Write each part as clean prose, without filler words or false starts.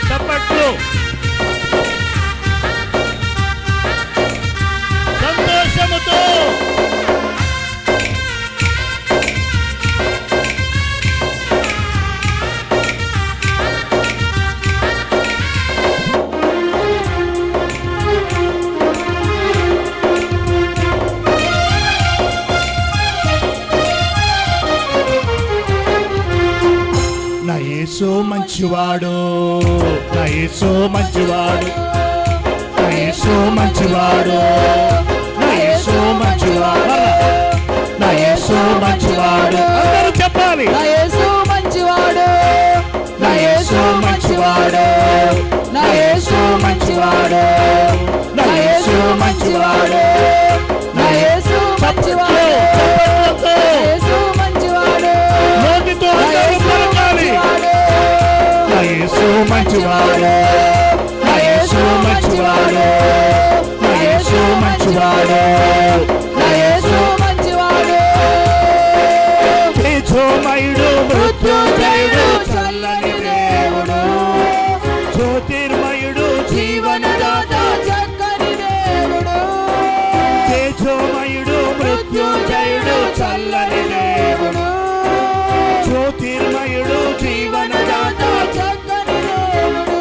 చప్పట్లు సంతోషముతో నా యేసు మంచివాడు, నా యేసు మంచివాడు, నా యేసు మంచివాడు, నా యేసు మంచివాడు, నా యేసు మంచివాడు. అందరూ చెప్పాలి. నా యేసు మంచివాడు, నా యేసు మంచివాడు, నా యేసు మంచివాడు, నా యేసు మంచివాడు, నా యేసు మంచివాడు, నా యేసు మంచివాడు, నోటితో అందరూ పలకాలి. నా యేసు మంచివాడు, నా యేసు మంచివాడు, నా యేసు మంచివాడు, నా యేసు మంచివాడు. తేజోమయుడు, మృత్యుంజయుడు, చల్లని దేవుడు, జ్యోతిర్మయుడు, జీవనదాత, చక్కని దేవుడు, తేజోమయుడు, మృత్యుంజయుడు, చల్లని దేవుడు, జ్యోతిర్మయుడు, జీవనదాత, చక్కని దేవుడు,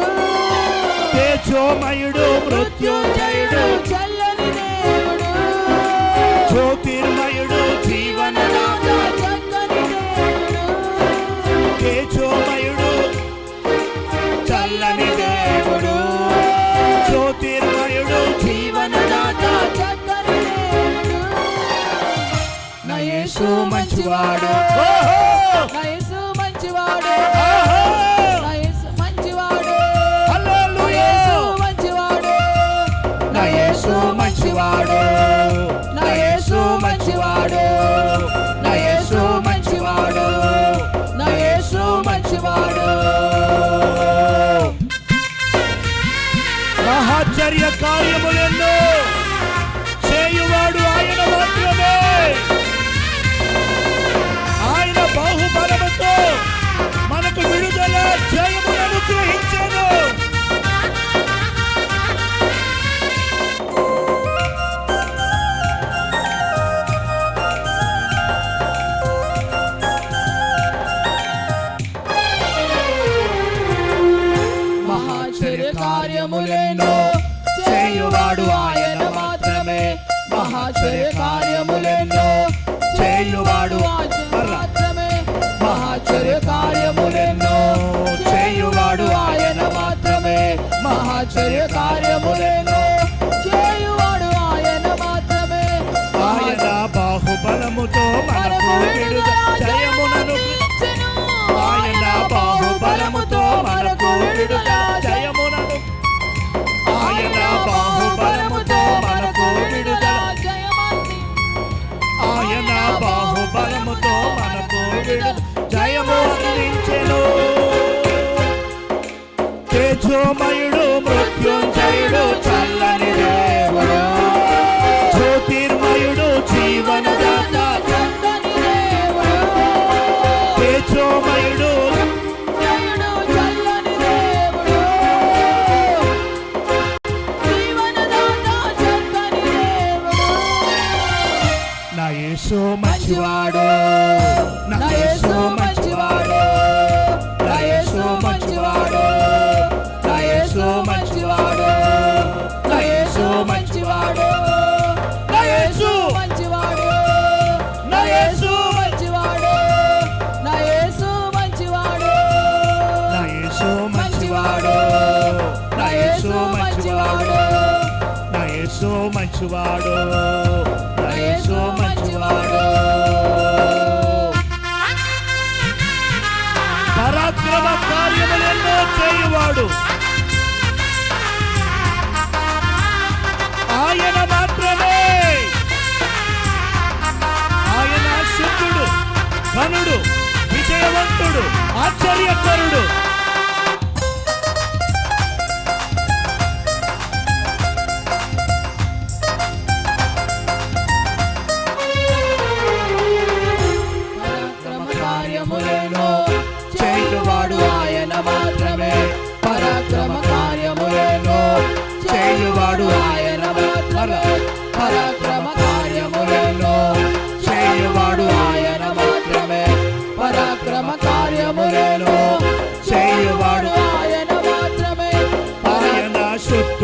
తేజోమయుడు, మృత్యుంజయుడు, చల్లని దేవుడు, జ్యోతిర్మయుడు, జీవనదాత, చక్కని దేవుడు, తేజోమయుడు, చల్లని దేవుడు, జ్యోతిర్మయుడు, జీవనదాత. చక్కని దేవుడు. నా యేసు మంచివాడు, నా యేసు మంచివాడు, ఓహో! నా యేసు మంచివాడు, నా హల్లెలూయా! యేసు మంచివాడు, నా యేసు మంచివాడు, నా యేసు మంచివాడు, నా యేసు మంచివాడు, నా యేసు మంచివాడు. మహాచర్య కార్యములెన్నో చేయువాడు ఆయన మాత్రమే. ఆయన బాహుబలముతో మనకు విడుదల జయమును అనుగ్రహించాడు. మహాచర్య కార్యములెన్నో చేయువాడు ఆయన మాత్రమే. మహాచర్య కార్యములెన్నో చేయువాడు మాత్రమే, మహాచర్య కార్యములెన్నో చేయువాడు ఆయన మాత్రమే. మహాచర్య కార్యములెన్నో చేయువాడు ఆయన మాత్రమే. ఆయన బాహుబలముతో మనకు విడుదల జయమునను. ఆయన బాహుబలముతో మనకు విడుదల జయమునను. ఆయన బాహుబలముతో మనకు విడుదల. ఆయన బాహుబలముతో మనకు విడుదల జయము అందించెను. తేజోమయుడు, మృత్యుంజయుడు, చల్లని దేవుడు, జ్యోతిర్మయుడు, జీవనదాత, చక్కని దేవుడు, తేజోమయుడు, చల్లని దేవుడు, జీవనదాత, చక్కని దేవుడు. నా యేసు మంచివాడు, నా యేసు మంచివాడు, నా యేసు మంచివాడు, నా యేసు మంచివాడు, నా యేసు మంచివాడు, నా యేసు మంచివాడు, నా యేసు మంచివాడు, నా యేసు మంచివాడు, నా యేసు మంచివాడు, నా యేసు మంచివాడు, నా యేసు మంచివాడు, నా యేసు మంచివాడు. పరాక్రమ కార్యములెన్నో చేయువాడు ఆయన మాత్రమే. ఆయన శుద్ధుడు, ఘనుడు, విజయవంతుడు, ఆశ్చర్యకరుడు.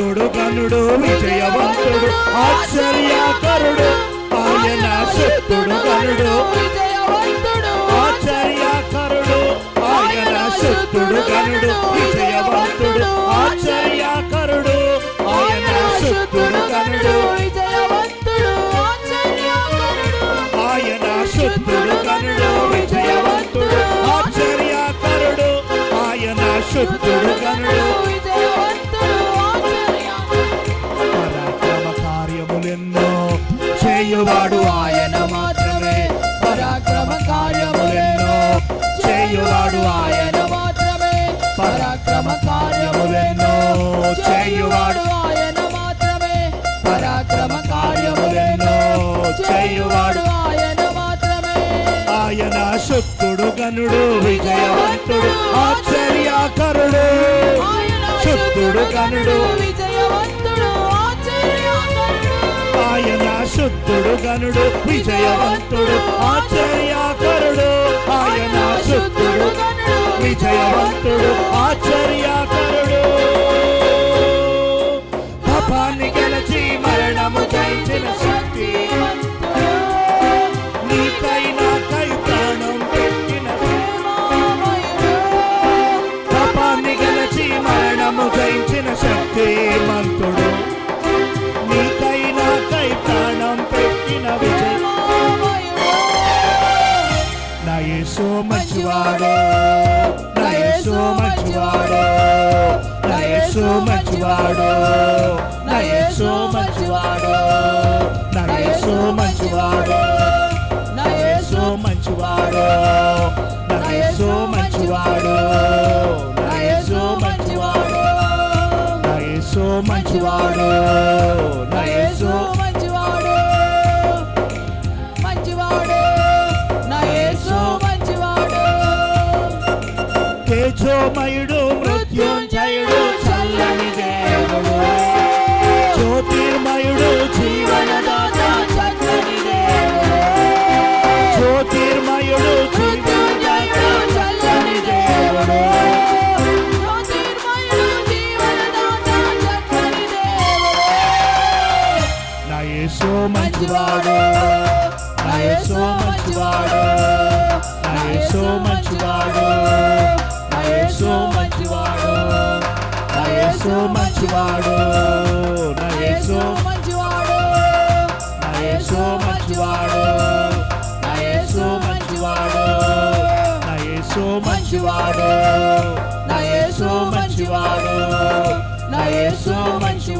శక్తుడు గనుడు విజయవంతుడు ఆశ్చర్యకరుడు ఆయన శక్తుడు గనుడు విజయవంతుడు ఆశ్చర్యకరుడు ఆయన శక్తుడు గనుడు విజయవంతుడు ఆశ్చర్యకరుడు ఆయన శక్తుడు గనుడు విజయవంతుడు ఆశ్చర్యకరుడు ఆయన శక్తుడు గనుడు విజయవంతుడు ఆశ్చర్యకరుడు ఆయన శక్తుడు గనుడు విజయవంతుడు ఆశ్చర్యకరుడు పరాక్రమ కార్యములెన్నో చేయువాడు ఆయన మాత్రమే పరాక్రమ కార్యములెన్నో చేయువాడు ఆయన మాత్రమే పరాక్రమ కార్యములెన్నో చేయువాడు ఆయన మాత్రమే పరాక్రమ కార్యములెన్నో చేయువాడు ఆయన మాత్రమే ఆయన శక్తుడు గనుడు విజయవంతుడు ఆశ్చర్యకరుడు శక్తుడు గనుడు విజయవంతుడు ఆశ్చర్యకరుడు ఆయన శక్తుడు గనుడు విజయవంతుడు ఆశ్చర్యకరుడు ఆయన శక్తుడు విజయవంతుడు ఆశ్చర్యకరుడు పాపాన్ని గెలిచి మరణము జయించిన శక్తి నీకై నాకై ప్రాణం పెట్టిన పాపాన్ని గెలిచి మరణము జయించిన శక్తి మంతుడు నీకై నాకై ప్రాణం పెట్టిన విజయ నా యేసు మంచివాడు నా యేసు మంచివాడు నా యేసు మంచివాడు నా యేసు మంచివాడు నా యేసు మంచివాడు నా యేసు మంచివాడు నా యేసు మంచివాడు నా యేసు మంచివాడు నా యేసు మంచివాడు నా యేసు మంచివాడు మంచివాడు నా యేసు మంచివాడు తేజోమయుడు మృత్యుంజయుడు చల్లని దేవుడు జ్యోతిర్మయుడు జీవనదాత చల్లని దేవుడు జ్యోతిర్మయుడు జీవనదాత చల్లని దేవుడు జ్యోతిర్మయుడు జీవనదాత చల్లని దేవుడు నా యేసు మంచివాడు నా యేసు మంచివాడు నా యేసు మంచివాడు నా యేసు మంచివాడు నా యేసు మంచివాడు నా యేసు మంచివాడు నా యేసు మంచివాడు నా యేసు మంచివాడు నా యేసు మంచివాడు నా యేసు మంచివాడు నా యేసు మంచివాడు